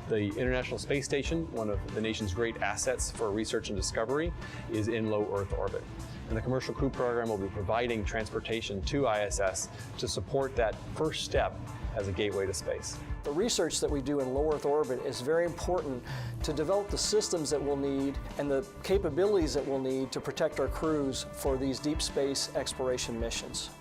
The International Space Station, one of the nation's great assets for research and discovery, is in low Earth orbit. And the Commercial Crew Program will be providing transportation to ISS to support that first step as a gateway to space. The research that we do in low Earth orbit is very important to develop the systems that we'll need and the capabilities that we'll need to protect our crews for these deep space exploration missions.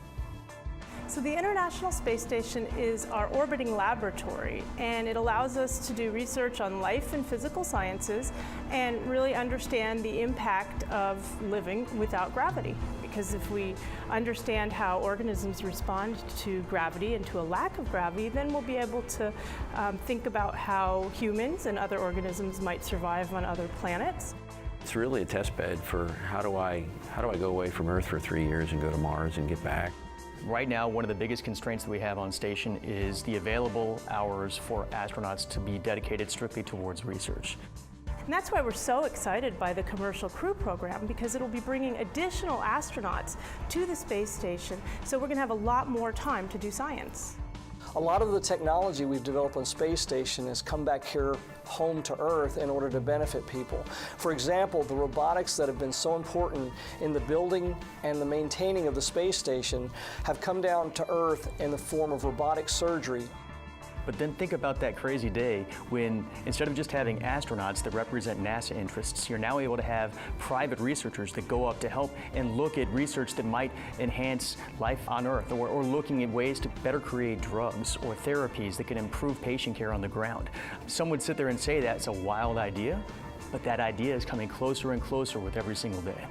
So the International Space Station is our orbiting laboratory, and it allows us to do research on life and physical sciences and really understand the impact of living without gravity. Because if we understand how organisms respond to gravity and to a lack of gravity, then we'll be able to think about how humans and other organisms might survive on other planets. It's really a test bed for how do I go away from Earth for 3 years and go to Mars and get back. Right now, one of the biggest constraints that we have on station is the available hours for astronauts to be dedicated strictly towards research. And that's why we're so excited by the Commercial Crew Program, because it'll be bringing additional astronauts to the space station, so we're going to have a lot more time to do science. A lot of the technology we've developed on space station has come back here home to Earth in order to benefit people. For example, the robotics that have been so important in the building and the maintaining of the space station have come down to Earth in the form of robotic surgery. But then think about that crazy day when, instead of just having astronauts that represent NASA interests, you're now able to have private researchers that go up to help and look at research that might enhance life on Earth, or looking at ways to better create drugs or therapies that can improve patient care on the ground. Some would sit there and say that's a wild idea, but that idea is coming closer and closer with every single day.